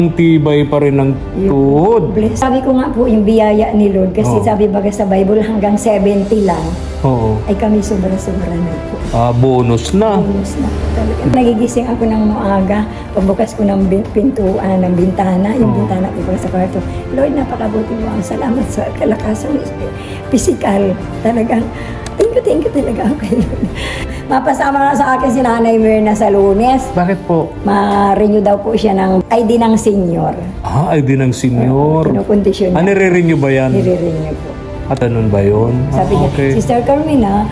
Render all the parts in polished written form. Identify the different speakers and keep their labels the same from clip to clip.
Speaker 1: Ang tibay pa rin ng tuhod.
Speaker 2: Sabi ko nga po yung biyaya ni Lord kasi sabi baga sa Bible hanggang 70 lang.
Speaker 1: Oo.
Speaker 2: Ay kami sobra-sobra na po.
Speaker 1: Bonus na.
Speaker 2: Bonus na po talaga. Nagigising ako ng maaga. Pagbukas ko ng pintuan, ng bintana, yung bintana ko sa kwarto. Lord, napakabuti mo. Salamat sa kalakasan. Physical. Talagang, thank you talaga ako kay Lord. Mapasama na sa akin si Nanay Myrna sa Lunes.
Speaker 1: Bakit po?
Speaker 2: Ma-renew daw po siya ng ID ng senior.
Speaker 1: ID ng senior.
Speaker 2: Kinukondisyon niya.
Speaker 1: Nire-renew ba yan?
Speaker 2: Nire-renew po.
Speaker 1: At anong ba yun?
Speaker 2: Sabi niya,
Speaker 1: okay.
Speaker 2: Sister Carmina,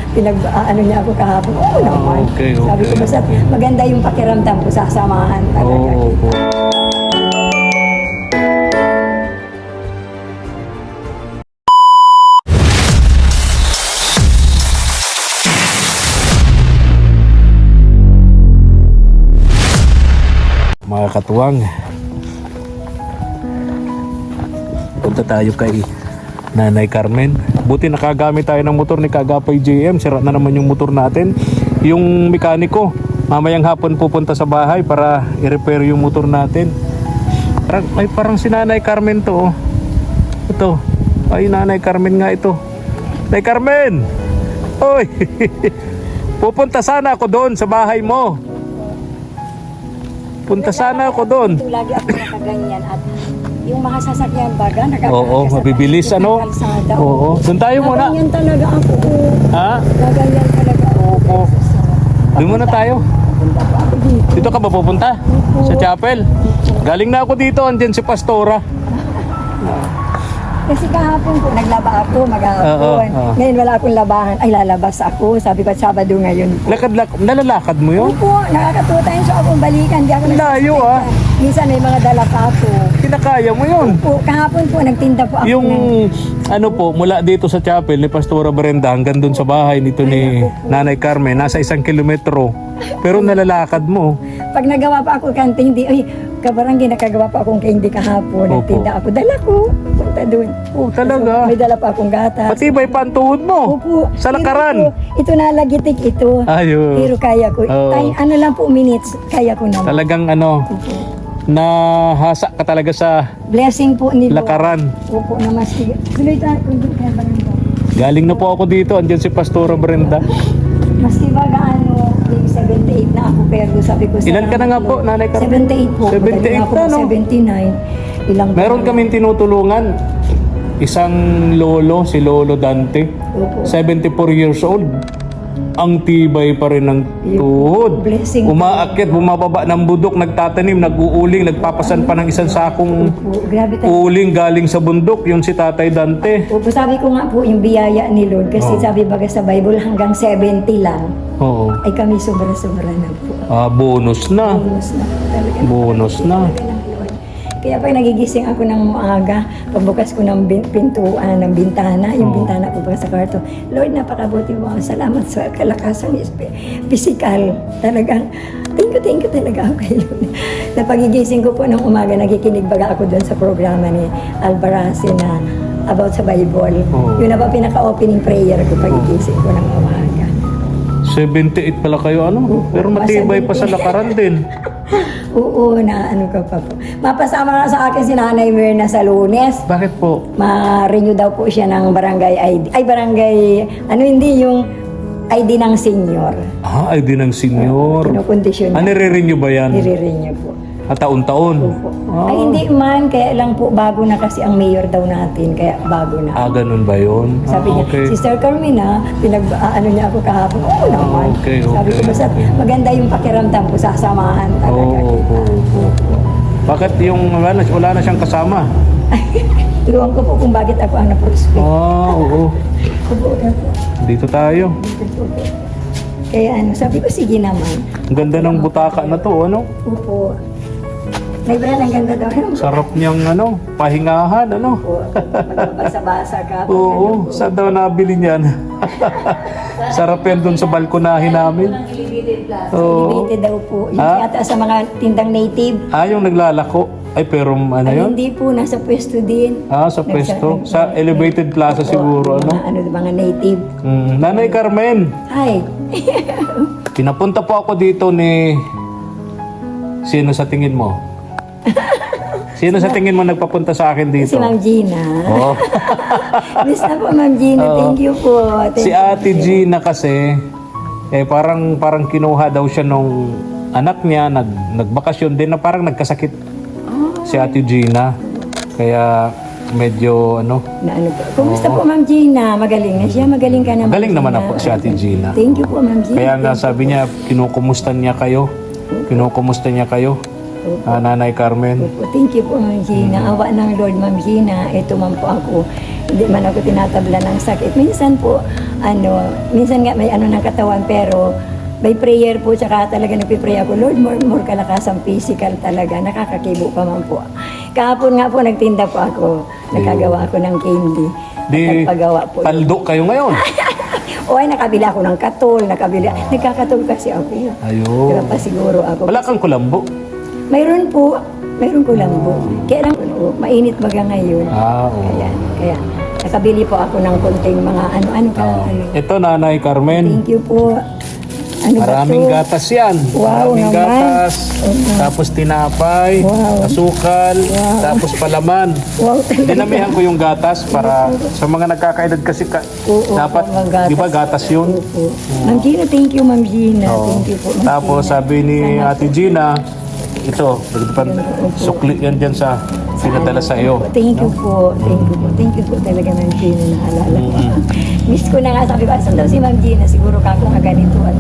Speaker 2: ano niya ako kahapon. Oo naman.
Speaker 1: Okay.
Speaker 2: Sabi ko, basta maganda yung pakiramdam ko, sasamahan talaga.
Speaker 1: Oo. Mga katuwang, punta tayo kay Nanay Carmen. Buti nakagamit tayo ng motor ni Kagapay JM. Sira na naman yung motor natin. Yung mekaniko mamayang hapon pupunta sa bahay para i-repair yung motor natin. Parang si Nanay Carmen to. Ito. Ay, Nanay Carmen nga ito. Nanay Carmen! Oy! Pupunta sana ako doon sa bahay mo. Punta sana ako doon.
Speaker 2: Ito lagi ako nakaganyan at yung mga sasakyan baga,
Speaker 1: Oo, mabibilis ano? Oo. Doon tayo muna.
Speaker 2: Nakaganyan talaga ako.
Speaker 1: Ha?
Speaker 2: Nakaganyan talaga ako.
Speaker 1: Oo. Doon muna tayo.
Speaker 2: Punta po ako dito.
Speaker 1: Dito ka ba pupunta? Sa chapel? Galing na ako dito, andyan si Pastora.
Speaker 2: Kasi kahapon po, naglaba ako maghapon.
Speaker 1: Oo.
Speaker 2: Ngayon wala akong labahan. Ay, lalabas ako. Sabi ko, Sabado ngayon po.
Speaker 1: Nalalakad mo yun?
Speaker 2: Opo, nakakatutain siya akong balikan. Di ako
Speaker 1: Layo,
Speaker 2: nagsasakit. Minsan may mga dala pa ako.
Speaker 1: Kinakaya mo yun?
Speaker 2: Opo, kahapon po, nagtinda po ako
Speaker 1: Yung
Speaker 2: ng...
Speaker 1: ano po, mula dito sa chapel ni Pastora Brenda hanggang dun sa bahay nito ni Nanay Carmen, nasa 1 kilometro. Pero nalalakad mo.
Speaker 2: Pag nagawa pa ako kanting, kabarangay nakagawa pa akong candy kahapon.
Speaker 1: Opo.
Speaker 2: Nagtinda ako. Dala ko. Punta doon.
Speaker 1: Oh, talaga?
Speaker 2: May dala pa akong gatas.
Speaker 1: Matibay pa ang tuhod mo.
Speaker 2: Opo.
Speaker 1: Sa lakaran.
Speaker 2: Ito nalagitik ito.
Speaker 1: Ayun.
Speaker 2: Pero kaya ko.
Speaker 1: Oo.
Speaker 2: Ay, ano lang po minutes. Kaya ko naman.
Speaker 1: Talagang
Speaker 2: Opo.
Speaker 1: nahasa ka talaga sa
Speaker 2: Blessing po ni Lord.
Speaker 1: lakaran.
Speaker 2: Opo naman. Tuloy tayo kung doon kaya barangay.
Speaker 1: Galing na po ako dito, andyan si Pastora Brenda.
Speaker 2: Maski ba gaano, yung 78 na ako, pero sabi ko
Speaker 1: Ilan ka na nga po, Nanay Carmen?
Speaker 2: 78 po.
Speaker 1: 78
Speaker 2: Magaling ako
Speaker 1: na, no?
Speaker 2: 79. Ilang
Speaker 1: Meron kaming tinutulungan. Isang lolo, si Lolo Dante.
Speaker 2: Opo.
Speaker 1: 74 years old. Ang tibay pa rin ng tuhod.
Speaker 2: Blessing.
Speaker 1: Umaakyat, bumababa ng budok, nagtatanim, nag-uuling, nagpapasan pa ng isang sakong
Speaker 2: Opo, grabe tayo.
Speaker 1: uling galing sa bundok. Yun si Tatay Dante.
Speaker 2: Opo, sabi ko nga po yung biyaya ni Lord kasi sabi baga sa Bible hanggang 70 lang.
Speaker 1: Oo.
Speaker 2: Ay kami sobra-sobra na po.
Speaker 1: Bonus na.
Speaker 2: Bonus na po talaga.
Speaker 1: Bonus na.
Speaker 2: Talaga ng Lord. Kaya pag nagigising ako ng maaga, pagbukas ko ng pintuan, ng bintana, yung bintana ko sa kwarto, Lord, napakabuti mo. Salamat sa kalakasan. Physical. Talagang, thank you talaga ako kay Lord. Na pagigising ko po ng umaga, nakikinig baga ako doon sa programa ni Albarasi na about sa Bible. Yun na ba pinaka-opening prayer ko pagigising ko ng umaga.
Speaker 1: 78 pala kayo, ano? Pero matibay pa sa lakaran din.
Speaker 2: Oo, na ano ka pa po. Mapasama na sa akin si Nanay Myrna sa Lunes.
Speaker 1: Bakit po?
Speaker 2: Ma-renew daw po siya ng barangay ID. Ay, barangay, hindi yung ID ng senior.
Speaker 1: ID ng senior.
Speaker 2: Kinukondisyon niya.
Speaker 1: Nire-renew ba yan?
Speaker 2: Nire-renew po.
Speaker 1: Taon-taon?
Speaker 2: Opo. Ay, hindi man. Kaya lang po, bago na kasi ang mayor daw natin. Kaya bago na.
Speaker 1: Ganun ba yun?
Speaker 2: Sabi niya,
Speaker 1: okay.
Speaker 2: Sister Carmina, ano niya ako kahapon. Oo naman.
Speaker 1: Okay.
Speaker 2: Sabi ko, basta maganda yung pakiramdam ko, sasamahan talaga kita.
Speaker 1: Bakit yung wala na siyang kasama?
Speaker 2: Iwan ko po kung bakit ako ang na-prospect.
Speaker 1: Oo.
Speaker 2: Opo, opo.
Speaker 1: Dito tayo.
Speaker 2: Kaya sabi ko, sige naman.
Speaker 1: Ang ganda ng butaka na to, ano?
Speaker 2: Opo. May brand, ang ganda daw.
Speaker 1: Sarap niyang, pahingahan, ano?
Speaker 2: Opo. Basa-basa ka.
Speaker 1: Oo, saan daw nabili niyan? Sarap yan dun sa balkonahin namin. Oo.
Speaker 2: Limited daw po. Yung
Speaker 1: Ha?
Speaker 2: yata sa mga tindang native.
Speaker 1: Yung naglalako. Ay, pero ano
Speaker 2: Ay,
Speaker 1: yun?
Speaker 2: hindi po, nasa pwesto din.
Speaker 1: Sa pwesto. Sa elevated plaza siguro, ano?
Speaker 2: Mga native.
Speaker 1: Nanay Carmen,
Speaker 2: Hi.
Speaker 1: pinapunta po ako dito ni... Sino sa tingin mo? Sino sa tingin mo nagpapunta sa akin
Speaker 2: Si
Speaker 1: dito?
Speaker 2: Ma'am Gina.
Speaker 1: Oh.
Speaker 2: Miss na po, Ma'am Gina.
Speaker 1: Oo.
Speaker 2: Thank you po. Thank
Speaker 1: Si
Speaker 2: you.
Speaker 1: Ate Gina kasi, parang kinuha daw siya nung anak niya, nagbakasyon din na parang nagkasakit si Ate Gina. Kaya medyo
Speaker 2: Na ano po. Kumusta po, Ma'am Gina? Magaling na siya. Magaling ka naman.
Speaker 1: galing naman
Speaker 2: Gina.
Speaker 1: na po si Ate Gina.
Speaker 2: Thank you po, Ma'am Gina.
Speaker 1: Kaya nga sabi niya, kinukumusta niya kayo. Nanay Carmen.
Speaker 2: Opo. Thank you po, Ma'am Gina. Awa ng Lord, Ma'am Gina. Ito man po ako. Hindi man ako tinatabla ng sakit. Minsan po, minsan nga may ng katawan, pero by prayer po, tsaka talaga nagpipray ako, Lord, more kalakasang physical talaga. Nakakakibo pa man po. Kahapon nga po, nagtinda po ako. Nakagawa ako ng candy.
Speaker 1: Di,
Speaker 2: Nagpagawa po.
Speaker 1: paldo kayo ngayon.
Speaker 2: O ay, nakabili ako ng katol. Nagkakatol kasi ako.
Speaker 1: Ayun.
Speaker 2: Kaya pa siguro ako.
Speaker 1: Wala kang kulambo.
Speaker 2: Mayroon po. Mayroon ko lang po. Kaya lang, mainit baga ngayon.
Speaker 1: Oo.
Speaker 2: Kaya nakabili po ako ng konting mga ano.
Speaker 1: Ito, Nanay Carmen.
Speaker 2: Thank you po. Ano
Speaker 1: Maraming
Speaker 2: ba to?
Speaker 1: gatas yan.
Speaker 2: Wow,
Speaker 1: Maraming
Speaker 2: naman.
Speaker 1: gatas. Tapos tinapay,
Speaker 2: Wow.
Speaker 1: asukal, tapos palaman.
Speaker 2: Wow, talaga.
Speaker 1: Dinamihan ko yung gatas para sa mga nagkakaedad kasi
Speaker 2: Oo,
Speaker 1: dapat,
Speaker 2: mga gatas.
Speaker 1: di ba gatas yun?
Speaker 2: Opo. Ma'am Gina, thank you, Ma'am Gina.
Speaker 1: Oo.
Speaker 2: Thank you po, Ma'am
Speaker 1: Tapos
Speaker 2: Gina.
Speaker 1: sabi ni Ate Gina, ito, sukli yan dyan sa pinadala sa iyo.
Speaker 2: Thank you po. Thank you po. Thank you po talaga, Ma'am Gina, naalala ko. Miss ko na nga, sabi ko, asan daw si Ma'am Gina? Siguro ka kung ganito at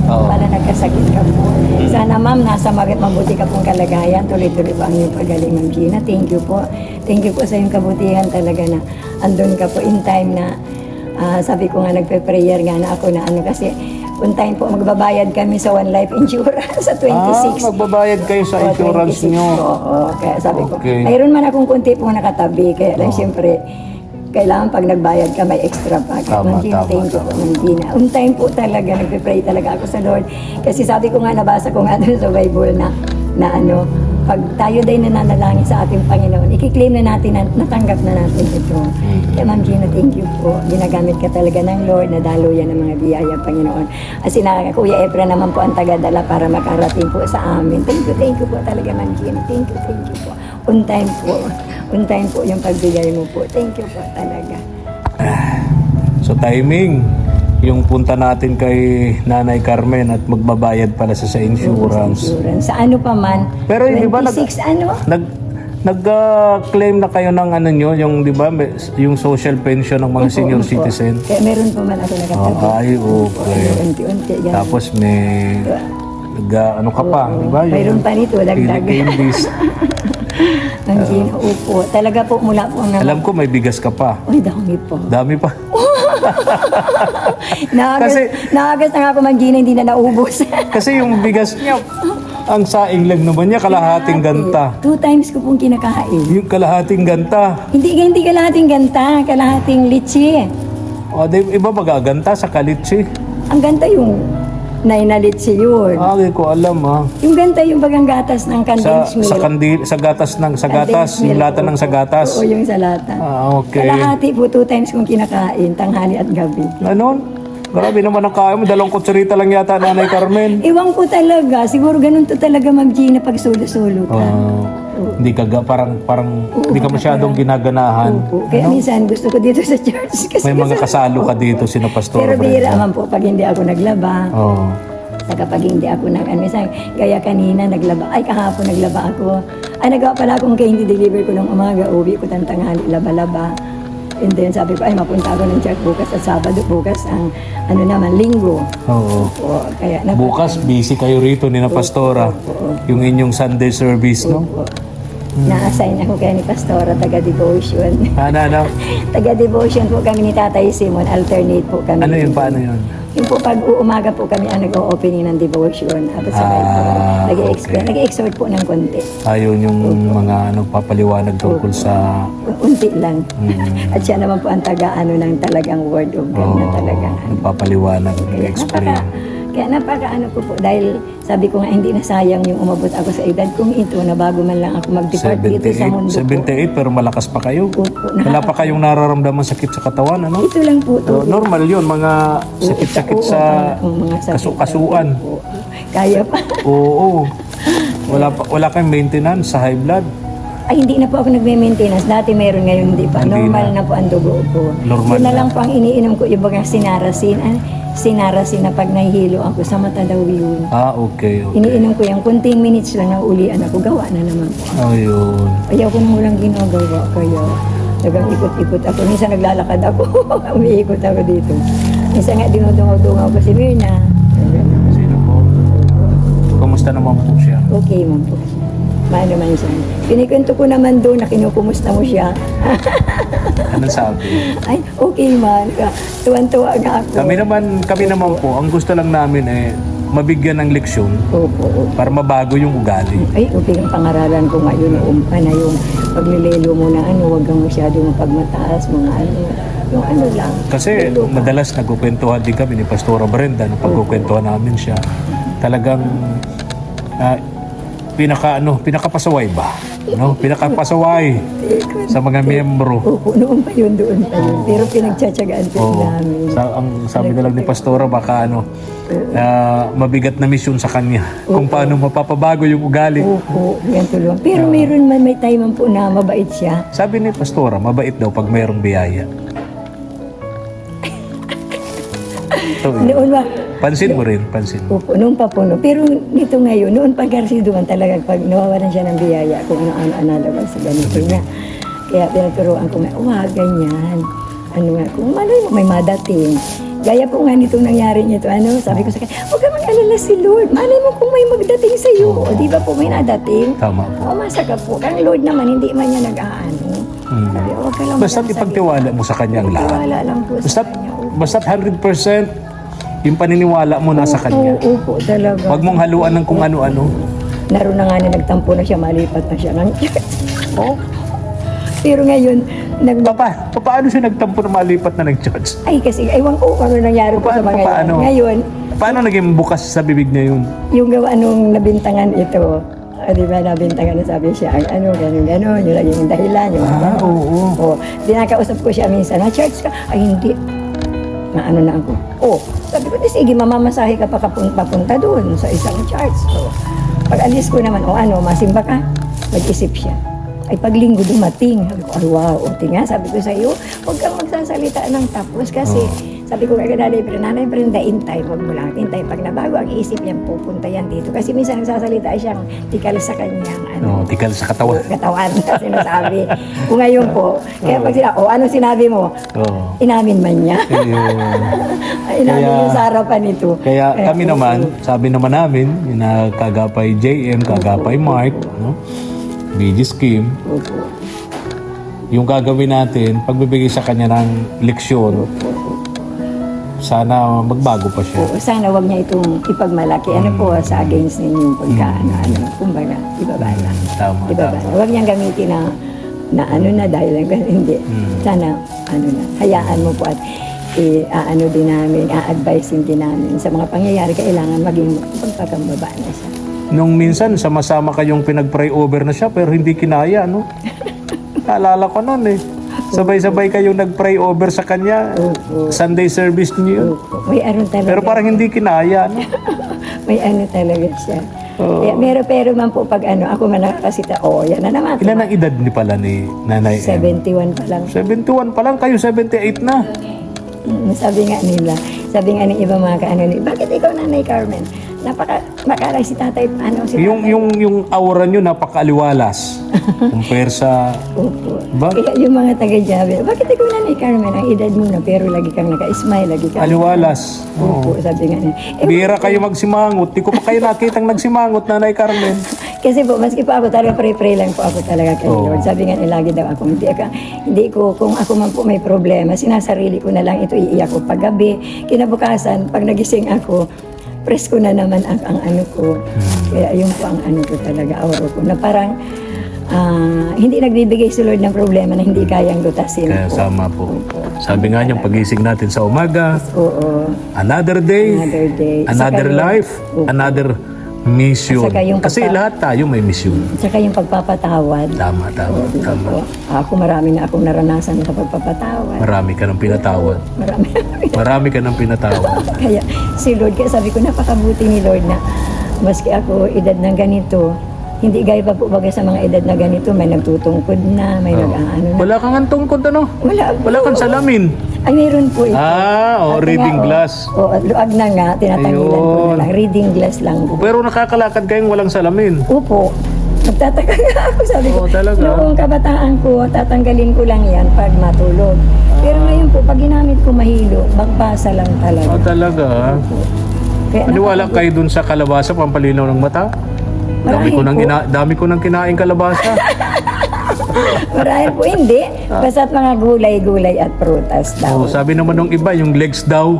Speaker 1: Oo.
Speaker 2: para nagkasakit ka po. Sana, Ma'am, nasa mabuti ka pong kalagayan. Tuloy-tuloy po ang iyong pagaling, Ma'am Gina. Thank you po. Thank you po sa iyong kabutihan talaga na andun ka po in time na sabi ko nga, nagpe-prayer nga na ako na kasi on time po, magbabayad kami sa One Life Insurance sa 26.
Speaker 1: Magbabayad kayo sa insurance
Speaker 2: 26
Speaker 1: nyo.
Speaker 2: po. Oo, kaya sabi ko,
Speaker 1: Okay.
Speaker 2: mayroon man akong kunti pong nakatabi, kaya lang siyempre, kailangan pag nagbayad ka, may extra pa.
Speaker 1: Tama,
Speaker 2: Ma'am Gina,
Speaker 1: tama,
Speaker 2: thank you
Speaker 1: tama.
Speaker 2: po, Ma'am Gina. On time po talaga, nagpe-pray talaga ako sa Lord. Kasi sabi ko nga, nabasa ko nga doon sa Bible na pag tayo din nananalangin sa ating Panginoon, ikiklaim na natin na natanggap na natin ito. Kaya Ma'am Gina, thank you po. Ginagamit ka talaga ng Lord na daluyan ng mga biyaya, Panginoon. As Kuya Efra naman po ang tagadala para makarating po sa amin. Thank you po talaga, Ma'am Gina. Thank you po. On time po yung pagbigay mo po. Thank you po talaga.
Speaker 1: So timing, yung punta natin kay Nanay Carmen at magbabayad pala sa insurance.
Speaker 2: Insurance. Sa ano pa man,
Speaker 1: Pero di ba
Speaker 2: 26
Speaker 1: nag-claim na kayo ng nyo, yung di ba, yung social pension ng mga senior
Speaker 2: Opo.
Speaker 1: citizen?
Speaker 2: Kaya meron pa man ako nakatabi.
Speaker 1: Ay, okay.
Speaker 2: Unti-unti yan.
Speaker 1: Tapos may ano ka pa, di ba?
Speaker 2: Mayroon pa nito, dagdag.
Speaker 1: Candies.
Speaker 2: Ang Gina, upo. Talaga po mula po ng...
Speaker 1: Alam ko may bigas ka pa.
Speaker 2: Uy, dami po.
Speaker 1: Dami pa.
Speaker 2: Naagas na nga ako, Ma'am Gina, hindi na naubos.
Speaker 1: Kasi yung bigas niya, ang saing lang naman niya, kalahating ganta.
Speaker 2: 2 times ko pong kinakain.
Speaker 1: Yung kalahating ganta.
Speaker 2: Hindi kalahating ganta, kalahating litsi.
Speaker 1: O, iba magaganta sa kalitsi.
Speaker 2: Ang ganta yung 9 na litsi yun.
Speaker 1: Hindi ko alam
Speaker 2: Yung ganta yung bagang gatas ng condensed milk.
Speaker 1: Sa gatas,
Speaker 2: Condensed
Speaker 1: yung
Speaker 2: milk,
Speaker 1: lata ng sa gatas.
Speaker 2: Oo, yung sa lata.
Speaker 1: Okay.
Speaker 2: Kalahati po 2 times kong kinakain, tanghali at gabi.
Speaker 1: Ano? Grabe naman ang kain mo. 2 kutsarita lang yata, Nanay Carmen.
Speaker 2: Iwan ko talaga. Siguro ganun to talaga, Ma'am Gina, pag solo-solo ka.
Speaker 1: Hindi ka parang hindi ka masyadong ginaganahan.
Speaker 2: Opo. Kaya minsan gusto ko dito sa church. Kasi
Speaker 1: May mga kasalo ka dito, sina Pastor
Speaker 2: pero bihira
Speaker 1: Brenda.
Speaker 2: naman po pag hindi ako naglaba.
Speaker 1: Oo.
Speaker 2: Saka pag hindi ako minsan, kaya kanina naglaba. Ay, kahapon naglaba ako. Ay, nagawa pala akong candy deliver ko ng umaga. Uwi ko tanghali, laba-laba. And then sabi ko, ay, mapunta ako ng church bukas at Sabado. Bukas ang, Linggo.
Speaker 1: Oo.
Speaker 2: O, kaya
Speaker 1: Bukas, busy kayo rito ni na Pastora. Yung inyong Sunday service, no?
Speaker 2: na-assign ako kaya ni Pastora, taga-devotion.
Speaker 1: Ano?
Speaker 2: Taga-devotion po kami ni Tatay Simon, alternate po kami.
Speaker 1: Ano yun? Paano yun?
Speaker 2: Yung po pag umaga po kami ang nag-opening ng devotion. Tapos sabay po,
Speaker 1: okay.
Speaker 2: nag-exhort po ng konti.
Speaker 1: Ayun yung mga papaliwanag tungkol sa...
Speaker 2: Unti lang. At siya naman po ang ng talagang word of God na talaga.
Speaker 1: Nagpapaliwanag, nag-explain.
Speaker 2: Kaya napaka po, dahil sabi ko nga hindi na sayang yung umabot ako sa edad kong ito na bago man lang ako mag-depart dito sa mundo po.
Speaker 1: 78 pero malakas pa kayo.
Speaker 2: Opo,
Speaker 1: Wala pa kayong nararamdaman sakit sa katawan, ano?
Speaker 2: Ito lang po to.
Speaker 1: Normal yun, mga sakit-sakit sa
Speaker 2: mga sakit.
Speaker 1: kasuan.
Speaker 2: Kaya pa.
Speaker 1: Oo. Wala kayong maintenance sa high blood.
Speaker 2: Ay, hindi na po ako nagme-maintenance. Dati meron, ngayon hindi pa.
Speaker 1: Hindi
Speaker 2: Normal
Speaker 1: na.
Speaker 2: na po ang dugo ko.
Speaker 1: Normal
Speaker 2: Yun na
Speaker 1: na.
Speaker 2: lang po ang iniinom ko, yung bagang sinarasin. Sinarasin na pag nahihilo ako, sa mata daw yun.
Speaker 1: Okay.
Speaker 2: Iniinom ko yung kunting minutes lang na ulian ako, gawa na naman po.
Speaker 1: Ayun.
Speaker 2: Ayaw ko nang walang ginagawa, kaya nagang ikot-ikot ako. Minsan naglalakad ako, umiikot ako dito. Minsan nga dinudungaw-dungaw ko si Mirna.
Speaker 1: Sino po? Kumusta naman po siya?
Speaker 2: Okay man po. Maano man siya. Pinikwento ko naman doon na kinukumusta mo siya.
Speaker 1: Anong sabi?
Speaker 2: Ay, okay man. Tuwan-tuwa nga ako.
Speaker 1: Kami naman po, ang gusto lang namin mabigyan ng leksyon
Speaker 2: Opo, opo.
Speaker 1: para mabago yung ugali.
Speaker 2: Ay, okay ang pangaralan ko ngayon. Na yung paglilelo mo na huwag kang masyadong pagmataas, mga yung lang.
Speaker 1: Kasi
Speaker 2: Lelo ka.
Speaker 1: madalas nagkukwentuhan din kami ni Pastora Brenda na pagkukwentuhan namin siya. Talagang pinakapasaway ba? No? Pinakapasaway sa mga miyembro.
Speaker 2: Opo, noon pa yun, doon pa yun. Pero pinagtsatsagaan po
Speaker 1: Oo.
Speaker 2: namin.
Speaker 1: Ang sabi na lang ni Pastora, baka mabigat na misyon sa kanya. Kung paano mapapabago yung ugali.
Speaker 2: Opo, yan tulungan. Pero mayroon man, may time man po na mabait siya.
Speaker 1: Sabi ni Pastora, mabait daw pag mayroong biyaya. So,
Speaker 2: Noon ba,
Speaker 1: pansin mo rin, pansin mo.
Speaker 2: opo, noon pa po. No. Pero nito ngayon, noon pa garsiduan talaga pag nawawalan siya ng biyaya kung ano-ano analabas sa ganito niya. Kaya pinaturuan ko nga, wag ganyan. Ano nga, kung malay mo, may madating. Gaya po nga nitong nangyari nito, sabi ko sa kanya, huwag ka mag-alala si Lord. Malay mo kung may magdating sa iyo. O, di ba po may nadating?
Speaker 1: Tama po.
Speaker 2: Umasa ka po. Kang Lord naman, hindi man niya nag-aano. Sabi, huwag ka lang
Speaker 1: Basta't
Speaker 2: magsasalita.
Speaker 1: ipagtiwala mo sa kanya ang lahat.
Speaker 2: Wala lang po sa
Speaker 1: Basta't,
Speaker 2: kanya.
Speaker 1: basta't 100% yung paniniwala mo nasa kanya.
Speaker 2: Opo, talaga.
Speaker 1: Huwag mong haluan ng kung ano-ano.
Speaker 2: Naroon na nga na nagtampo na siya, malipat na siya ng church.
Speaker 1: Oh,
Speaker 2: Pero ngayon,
Speaker 1: paano siya nagtampo na malipat na ng church?
Speaker 2: ay kasi, ewan ko kung ano nangyari po sa mga
Speaker 1: Paano?
Speaker 2: yan. Ngayon,
Speaker 1: Paano naging bukas sa bibig niya yun?
Speaker 2: yung gawa nung nabintangan ito, di ba, nabintangan na sabi siya, ang gano'n, yung laging dahilan, yung
Speaker 1: Oo.
Speaker 2: O, dinakausap ko siya minsan, church ka? Ay, hindi. Maano na ako. Sabi ko, sige, mamamasahe ka pa papunta doon sa isang church. So, pag alis ko naman, masimba ka? Mag-isip siya. Ay, pag linggo dumating. Sabi ko, ay wow, tinga, sabi ko sa iyo, huwag kang magsasalita ng tapos kasi, sabi ko kay nanay Brenda, intay, huwag mo lang intay. Pag nabago ang isip niya, pupunta yan dito. Kasi minsan nagsasalita siyang tikal sa kanyang,
Speaker 1: Tikal sa katawan.
Speaker 2: katawan na sinasabi. Kung ngayon po, kaya pag sila, ano sinabi mo?
Speaker 1: Oo.
Speaker 2: Inamin man niya.
Speaker 1: Ayun.
Speaker 2: Inamin
Speaker 1: Kaya-
Speaker 2: niya sa harapan nito.
Speaker 1: Kaya kami naman, sabi naman namin, yung kagapay JM, kagapay Mark, no? BG Scheme,
Speaker 2: Opo.
Speaker 1: yung gagawin natin, pagbibigay sa kanya ng leksyon, sana magbago pa siya.
Speaker 2: Oo, sana wag niya itong ipagmalaki. Ano po sa against ninyo pagka, kumbaga, ibaba na.
Speaker 1: Tama,
Speaker 2: Ibaba
Speaker 1: tama.
Speaker 2: na. Huwag niyang gamitin na dahil lang hindi. Sana, hayaan mo po at din namin, a-advising din namin sa mga pangyayari, kailangan maging pagpapambaba na siya.
Speaker 1: Nung minsan, sama-sama kayong pinag-pray over na siya, pero hindi kinaya, no? Naalala ko nun eh. Sabay-sabay kayong nag-pray over sa kanya.
Speaker 2: Opo.
Speaker 1: Sunday service niyo.
Speaker 2: Opo. May talaga.
Speaker 1: Pero parang hindi kinaya, no?
Speaker 2: May talaga siya. Pero man po pag ako man nakakasita, yan na naman.
Speaker 1: Ilan ang edad ni pala ni Nanay M?
Speaker 2: 71 pa lang.
Speaker 1: 71 pa lang, kayo 78 na.
Speaker 2: Sabi nga ng iba mga bakit ikaw Nanay Carmen? Makalang si tatay,
Speaker 1: Yung aura nyo napakaaliwalas. Compare sa...
Speaker 2: Opo.
Speaker 1: Ba?
Speaker 2: Kaya yung mga taga-Javel, bakit ikaw Nanay Carmen? Ang edad mo na, pero lagi kang naka-smile, lagi kang...
Speaker 1: Aliwalas.
Speaker 2: Opo, sabi nga niya.
Speaker 1: Bira kayo magsimangot. Di ko pa kayo nakitang nagsimangot, Nanay Carmen.
Speaker 2: Kasi po, maski po ako talaga, pray lang po ako talaga kay
Speaker 1: Oo.
Speaker 2: Lord. Sabi nga niya, lagi daw ako, hindi ko, kung ako man po may problema, sinasarili ko na lang ito, iiyak ko paggabi. Kinabukasan, pag nagising ako, presko na naman ang ko. Kaya yun po ang ko talaga, aura ko. Na parang, hindi nagbibigay si Lord ng problema na hindi kayang lutasin
Speaker 1: Kaya
Speaker 2: po.
Speaker 1: sama po. Sabi nga niyang pagising natin sa umaga,
Speaker 2: Oo.
Speaker 1: another day,
Speaker 2: Another day.
Speaker 1: another
Speaker 2: Saka yung-
Speaker 1: life,
Speaker 2: Opo.
Speaker 1: another mission.
Speaker 2: Saka yung
Speaker 1: Kasi lahat tayo may mission.
Speaker 2: Tsaka yung pagpapatawad.
Speaker 1: Tama, tama, tama.
Speaker 2: Opo. Ako marami na akong naranasan sa pagpapatawad.
Speaker 1: Marami ka ng pinatawad.
Speaker 2: Marami.
Speaker 1: Marami ka ng pinatawad.
Speaker 2: Kaya si Lord, kaya sabi ko napakabuti ni Lord na maski ako edad ng ganito, Hindi gaya pa po baga sa mga edad na ganito, may nagtutungkod na, may nag-aano na.
Speaker 1: Wala kang antungkod, ano?
Speaker 2: Wala
Speaker 1: Wala kang salamin.
Speaker 2: Ay, meron po ito.
Speaker 1: Ah,
Speaker 2: At
Speaker 1: reading
Speaker 2: nga,
Speaker 1: glass.
Speaker 2: luag na nga, tinatangilan ko
Speaker 1: Ayun.
Speaker 2: na lang. Reading glass lang po.
Speaker 1: Pero nakakalakad kayong walang salamin.
Speaker 2: Opo. Nagtataka nga ako, sabi ko.
Speaker 1: Oo, talaga?
Speaker 2: Noong kabataan ko, tatanggalin ko lang yan pag matulog. Pero ngayon po, pag ginamit ko mahilo, magbasa lang talaga.
Speaker 1: Ah, talaga?
Speaker 2: Opo. Kaya
Speaker 1: Paniwala kayo dun sa kalabasa, pampalinaw ng mata?
Speaker 2: Marahil po.
Speaker 1: Dami ko nang kinain kalabasa.
Speaker 2: Marahil po hindi. Basta't mga gulay-gulay at prutas daw.
Speaker 1: Oh, sabi naman ng iba, yung legs daw.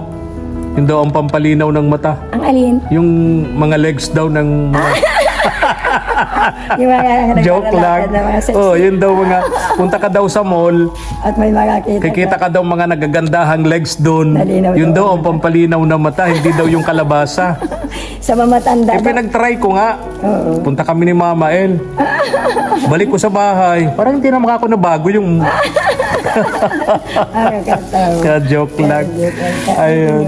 Speaker 1: Yun daw ang pampalinaw ng mata.
Speaker 2: Ang alin?
Speaker 1: Yung mga legs daw ng mga...
Speaker 2: Yung mga
Speaker 1: Joke lang.
Speaker 2: naglalakad na mga sexy.
Speaker 1: Oh, yun daw mga... Punta ka daw sa mall,
Speaker 2: At may makakita
Speaker 1: kikita ka daw mga nagagandahang legs doon.
Speaker 2: Nalinaw
Speaker 1: Yun
Speaker 2: daw.
Speaker 1: daw ang pampalinaw ng mata, hindi daw yung kalabasa.
Speaker 2: sa mamatanda.
Speaker 1: Eh, pinag-try ko nga.
Speaker 2: Oo.
Speaker 1: Punta kami ni Mama El. Balik ko sa bahay. Parang hindi naman ako nabago yung...
Speaker 2: Nakakatawa.
Speaker 1: Ka-joke lang. Ayun.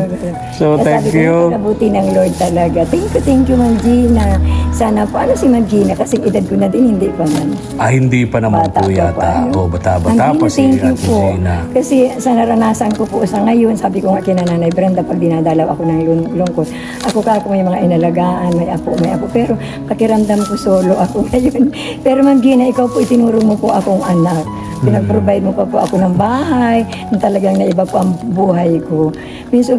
Speaker 1: So,
Speaker 2: Kaya
Speaker 1: thank
Speaker 2: sabi ko,
Speaker 1: you.
Speaker 2: napakabuti ng Lord talaga. Thank you, Ma'am Gina. Sana po, ano si Ma'am Gina? Kasi edad ko na din, hindi pa man.
Speaker 1: Ah, hindi pa naman
Speaker 2: Bata
Speaker 1: po
Speaker 2: pa
Speaker 1: yata.
Speaker 2: ano?
Speaker 1: O, bata-bata
Speaker 2: Ma'am
Speaker 1: pa
Speaker 2: Gina,
Speaker 1: si
Speaker 2: thank you
Speaker 1: Ate
Speaker 2: po.
Speaker 1: Gina.
Speaker 2: Kasi sa naranasan ko po sa ngayon, sabi ko nga kina Nanay Brenda, pag dinadalaw ako ng lungkot, ako ka may mga inalagaan, may apo. Pero pakiramdam ko solo ako ngayon. Pero Ma'am Gina, ikaw po itinuro mo po akong anak. Pinag-provide mo pa po ako ng bahay, na talagang naiba po ang buhay ko.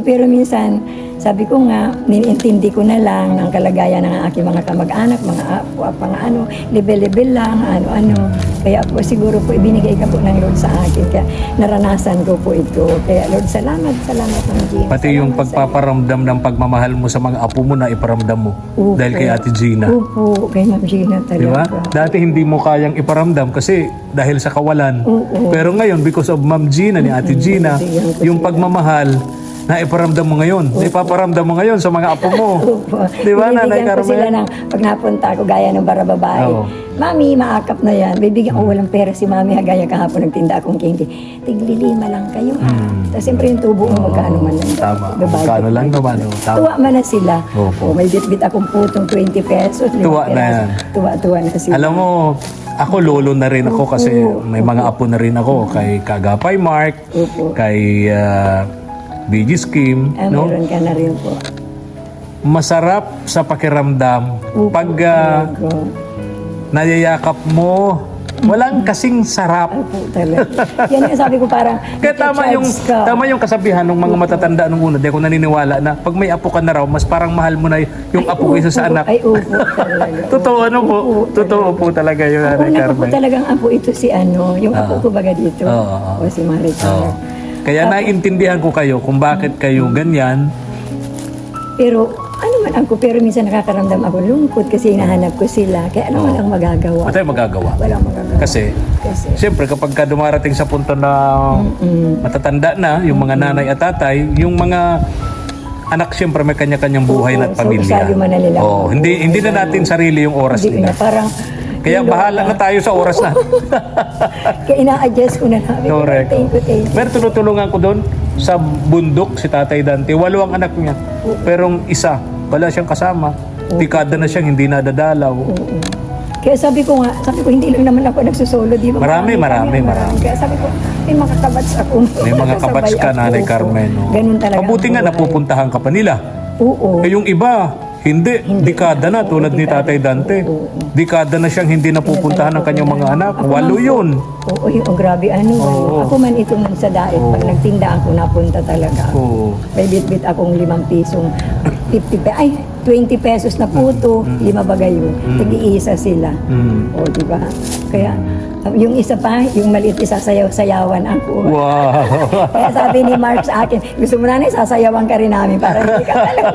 Speaker 2: Pero minsan, sabi ko nga, niniintindi ko na lang ang kalagayan ng aking mga kamag-anak, mga apo, ano, level-level lang, ano-ano. Kaya po siguro po ibinigay ka po ng Lord sa akin. Kaya naranasan ko po ito. Kaya Lord, salamat, Ma'am Gina.
Speaker 1: Pati yung
Speaker 2: Salamat sa iyo.
Speaker 1: pagpaparamdam ng pagmamahal mo sa mga apo mo na iparamdam mo.
Speaker 2: Opo.
Speaker 1: Dahil kay Ate Gina.
Speaker 2: Opo, kay Ma'am Gina
Speaker 1: Di ba?
Speaker 2: talaga.
Speaker 1: Dati hindi mo kayang iparamdam kasi dahil sa kawalan.
Speaker 2: Oo.
Speaker 1: Pero ngayon, because of Ma'am Gina, ni Ate Gina,
Speaker 2: Bigyan ko
Speaker 1: yung pagmamahal na iparamdam mo ngayon. Na ipaparamdam mo ngayon sa mga apo mo.
Speaker 2: Opo.
Speaker 1: Di ba, Nanay
Speaker 2: Bibigyan ko sila
Speaker 1: Carmen?
Speaker 2: ng, pag napunta ako, gaya ng bara babae.
Speaker 1: Oo.
Speaker 2: Mami, maakap na yan. Bibigyan ko walang pera si Mami, ha, gaya kahapon nagtinda akong candy. Tiglilima lang kayo, ha. Tapos siyempre yung tubo mo, magkano man lang.
Speaker 1: Tama.
Speaker 2: Babae.
Speaker 1: Magkano lang naman. Oh. Tama.
Speaker 2: Tuwa man na sila.
Speaker 1: Opo.
Speaker 2: O, may bit-bit akong putong 20 pesos.
Speaker 1: Tuwa na yan.
Speaker 2: Tuwa na sila.
Speaker 1: Alam mo, ako lolo na rin ako kasi may mga apo na rin ako kay Kagapay Mark,
Speaker 2: Opo.
Speaker 1: kay BG Scheme, no?
Speaker 2: Meron ka na rin po.
Speaker 1: Masarap sa pakiramdam
Speaker 2: Opo,
Speaker 1: pag
Speaker 2: talaga.
Speaker 1: nayayakap mo. Walang kasing sarap.
Speaker 2: Opo, talaga. Yan yung sabi ko parang,
Speaker 1: Kaya
Speaker 2: nagka-charge ka.
Speaker 1: tama yung kasabihan ng mga matatanda nung una. Di ako naniniwala na pag may apo ka na raw, mas parang mahal mo na yung apo kaysa sa anak.
Speaker 2: Ay, opo, talaga.
Speaker 1: Totoo ano po?
Speaker 2: Opo,
Speaker 1: Totoo po talaga yun,
Speaker 2: Ako
Speaker 1: Nanay
Speaker 2: na po
Speaker 1: Carmen.
Speaker 2: talagang apo ito si ano, yung apo ko baga dito.
Speaker 1: Oo.
Speaker 2: O si Maricar.
Speaker 1: Oo. Kaya naiintindihan ko kayo kung bakit kayo ganyan.
Speaker 2: Pero ano man ako, pero minsan nakakaramdam ako lungkot kasi hinahanap ko sila. Kaya ano man ang magagawa.
Speaker 1: Wala tayong magagawa.
Speaker 2: Walang magagawa.
Speaker 1: Kasi, siyempre kapag ka dumarating sa punto na matatanda na, yung mga nanay at tatay, yung mga anak siyempre may kanya-kanyang buhay
Speaker 2: Oo,
Speaker 1: at
Speaker 2: so
Speaker 1: pamilya.
Speaker 2: usali man na nila.
Speaker 1: Oo, hindi na natin sarili yung oras
Speaker 2: Hindi
Speaker 1: nila.
Speaker 2: na, parang,
Speaker 1: Kaya bahala na tayo sa oras na.
Speaker 2: kaya ina-adjust ko na namin.
Speaker 1: Correct.
Speaker 2: Thank you.
Speaker 1: Pero tinutulungan ko doon sa bundok si Tatay Dante. 8 ang anak niya. Pero isa, wala siyang kasama. Dekada na siyang hindi nadadalaw.
Speaker 2: Oo. Kaya sabi ko hindi lang naman ako nagsusolo, di ba?
Speaker 1: Marami.
Speaker 2: Kaya sabi ko, may mga kabats ako.
Speaker 1: May mga
Speaker 2: Kasabay
Speaker 1: kabats ka,
Speaker 2: ako.
Speaker 1: Nanay Carmen. No?
Speaker 2: Ganun talaga.
Speaker 1: Mabuti
Speaker 2: ang
Speaker 1: nga
Speaker 2: buhay.
Speaker 1: napupuntahan ka pa nila.
Speaker 2: Oo.
Speaker 1: Eh yung iba, hindi. Dekada na tulad ni Tatay Dante. Dekada na siyang hindi napupuntahan ng kanyang mga anak. 8 yun.
Speaker 2: Oo, grabe ano.
Speaker 1: Oo.
Speaker 2: Ako man ito man sa daig, pag nagtinda ako, napunta talaga.
Speaker 1: Oo.
Speaker 2: May bit-bit akong 5 pisong 20 pesos na puto, 5 bagay yun. Tigi-isa sila.
Speaker 1: Mm.
Speaker 2: O, di ba? Kaya, yung isa pa, yung maliit isasayaw-sayawan ako.
Speaker 1: Wow.
Speaker 2: Kaya sabi ni Mark sa akin, gusto mo na sasayawan ka rin namin para hindi ka talaga.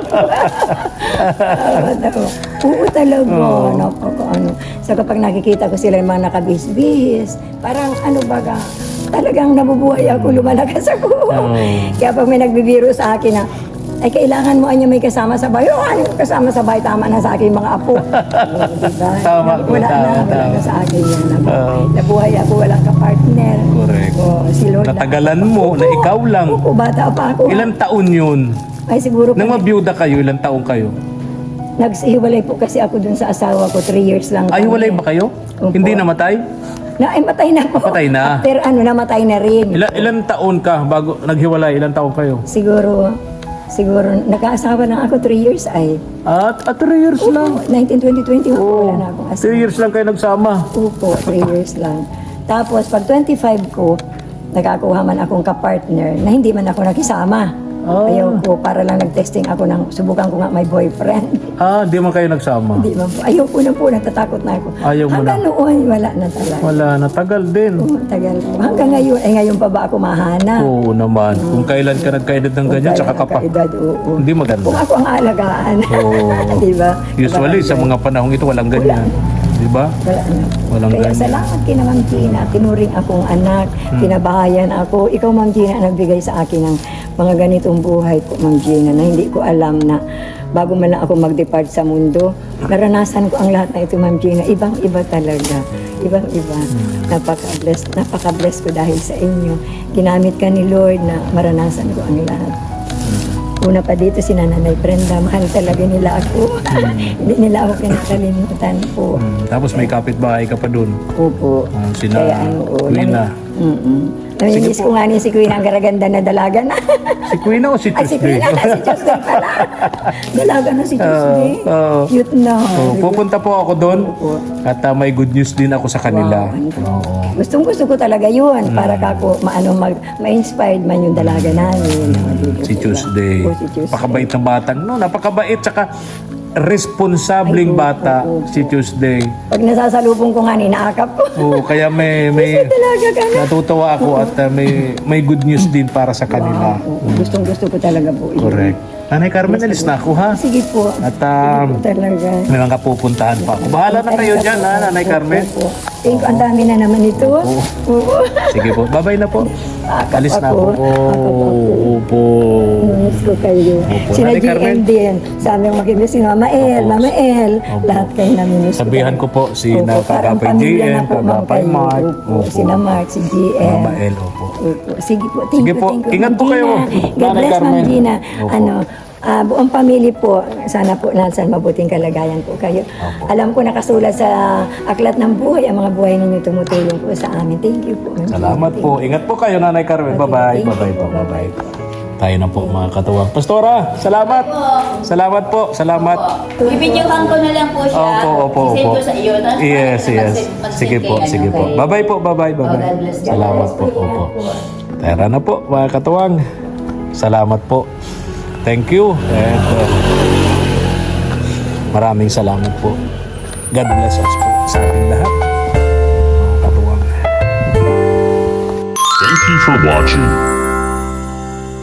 Speaker 2: Oo talaga. Ano. So kapag nakikita ko sila yung mga nakabis-bis, parang ano baga, talagang nabubuhay ako, lumalakas ako. Kaya pag may nagbibiro sa akin na, ay kailangan mo anya may kasama sa bahay. O ano kasama sa bahay, tama na sa akin mga apo. Diba?
Speaker 1: Tama po,
Speaker 2: Wala
Speaker 1: tama.
Speaker 2: na sa akin yan.
Speaker 1: Oo.
Speaker 2: Nabuhay ako, walang kapartner.
Speaker 1: Correct.
Speaker 2: O, si Lord
Speaker 1: Natagalan mo na ikaw lang.
Speaker 2: Opo, bata pa ako.
Speaker 1: Ilang taon yun?
Speaker 2: Ay siguro
Speaker 1: Nang mabiyuda kayo, ilang taon kayo?
Speaker 2: Naghiwalay po kasi ako dun sa asawa ko, 3 years lang.
Speaker 1: Ay,
Speaker 2: kami.
Speaker 1: walay ba kayo?
Speaker 2: Opo.
Speaker 1: Hindi namatay?
Speaker 2: Matay na po.
Speaker 1: Patay na.
Speaker 2: After namatay na rin.
Speaker 1: Ilan taon ka bago naghiwalay? Ilan taon kayo?
Speaker 2: Siguro, nakaasawa na ako 3 years ay.
Speaker 1: At 3 years lang.
Speaker 2: 1920 wala na akong
Speaker 1: 3
Speaker 2: asawa.
Speaker 1: years lang kayo nagsama.
Speaker 2: Opo, 3 years lang. Tapos pag 25 ko, nakakuha man akong kapartner na hindi man ako nakisama.
Speaker 1: Ah.
Speaker 2: Ayaw ko, para lang nag-testing ako ng, subukan ko nga my boyfriend.
Speaker 1: Di man kayo nagsama?
Speaker 2: Hindi man po. Ayaw ko na po, natatakot na ako.
Speaker 1: Ayaw mo
Speaker 2: Hanggang noon, wala na talaga.
Speaker 1: Wala na, tagal din.
Speaker 2: Oo, tagal po. Hanggang ngayon, ngayon pa ba ako mahanap?
Speaker 1: Oo naman. Kung kailan ka nagkaedad ng ganyan, tsaka ka pa.
Speaker 2: Edad, oo.
Speaker 1: Hindi maganda.
Speaker 2: Kung ako ang alagaan.
Speaker 1: Oo.
Speaker 2: Di ba?
Speaker 1: Usually, sa mga panahong ito, walang ganyan. Di ba?
Speaker 2: Wala na.
Speaker 1: Walang
Speaker 2: Kaya
Speaker 1: ganyan.
Speaker 2: salamat kay na Ma'am Gina. Tinuring akong anak. Kinabahayan ako. Ikaw, Ma'am Gina, ang nagbigay sa akin ng mga ganitong buhay po, Ma'am Gina, na hindi ko alam na bago man lang ako mag-depart sa mundo, naranasan ko ang lahat na ito, Ma'am Gina. Ibang-iba talaga. Ibang-iba. Napaka-bless ko dahil sa inyo. Ginamit ka ni Lord na maranasan ko ang lahat. Una pa dito si Nanay Brenda, mahal talaga nila ako. Hindi nila ako kinakalimutan po.
Speaker 1: Tapos may kapitbahay ka pa dun.
Speaker 2: Opo.
Speaker 1: Sina
Speaker 2: oo,
Speaker 1: Quina.
Speaker 2: Namimiss ko nga ni si Queen, ang garaganda na dalaga na.
Speaker 1: Si Quina o si
Speaker 2: Ay, si
Speaker 1: Tuesday?
Speaker 2: Queen na, si Tuesday pala. Dalaga na si Tuesday.
Speaker 1: Oo.
Speaker 2: Cute na.
Speaker 1: Pupunta po ako doon.
Speaker 2: Opo.
Speaker 1: At may good news din ako sa kanila. Oo.
Speaker 2: Gustong gusto ko talaga yun para kako ma-inspired man yung dalaga namin.
Speaker 1: Si Tuesday.
Speaker 2: Oo, si Tuesday.
Speaker 1: Napakabait na batang. No, napakabait. Tsaka responsableng
Speaker 2: Ay,
Speaker 1: bata
Speaker 2: opo.
Speaker 1: si Tuesday.
Speaker 2: Pag nasasalubong ko nga, inaakap ko.
Speaker 1: Oo, kaya may
Speaker 2: Dalaga ka na.
Speaker 1: natutuwa ako at may good news din para sa kanila.
Speaker 2: Gustong gusto ko talaga po. yun.
Speaker 1: Correct. Nanay Carmen, alis na ako ha.
Speaker 2: Sige po.
Speaker 1: At
Speaker 2: Talaga.
Speaker 1: may mga pupuntahan pa ako. Bahala na kayo dyan ha, Nanay Carmen.
Speaker 2: Opo. Thank you. Ang dami na naman ito. Oo.
Speaker 1: Sige po, bye-bye na po. Alis na ako. Opo.
Speaker 2: Miss ko kayo.
Speaker 1: Opo.
Speaker 2: Sina
Speaker 1: Nanay Carmen.
Speaker 2: GM din. Sabi mo mag si Mama El. Lahat kayo namimiss ko.
Speaker 1: Sabihan ko po si
Speaker 2: Opo, parang
Speaker 1: Kagapay
Speaker 2: pamilya na
Speaker 1: GM,
Speaker 2: po, ma'am,
Speaker 1: Kagapay
Speaker 2: kayo.
Speaker 1: Mark.
Speaker 2: Opo, sina Mark, si GM.
Speaker 1: Mama El, opo.
Speaker 2: Opo. Sige po, thank
Speaker 1: Sige
Speaker 2: you,
Speaker 1: po,
Speaker 2: thank you.
Speaker 1: ingat
Speaker 2: Ma'am
Speaker 1: po kayo,
Speaker 2: Gina. God
Speaker 1: Nanay
Speaker 2: bless, Ma'am
Speaker 1: Carmen.
Speaker 2: Gina.
Speaker 1: Opo.
Speaker 2: Buong pamilya po, sana po nasa mabuting kalagayan po kayo. Alam ko nakasulat sa Aklat ng Buhay, ang mga buhay ninyo tumutulong po sa amin. Thank you po. Ma'am Gina.
Speaker 1: Salamat po. Ingat po kayo, Nanay Carmen. Bye-bye.
Speaker 2: Thank you
Speaker 1: Bye-bye po.
Speaker 2: po.
Speaker 1: Bye-bye. Tayo na po, mga katuwang. Pastora, salamat. Salamat po. Salamat.
Speaker 3: Ibidyohan ko na lang po siya.
Speaker 1: Opo.
Speaker 3: Isend ko sa iyo. Tapos
Speaker 1: Yes. Sige po, sige po. Bye-bye po, bye-bye.
Speaker 3: God bless.
Speaker 1: Salamat po. Opo. Tara na po, mga katuwang. Salamat po. Thank you. And maraming salamat po. God bless us po sa ating lahat. Mga katuwang.
Speaker 4: Thank you for watching.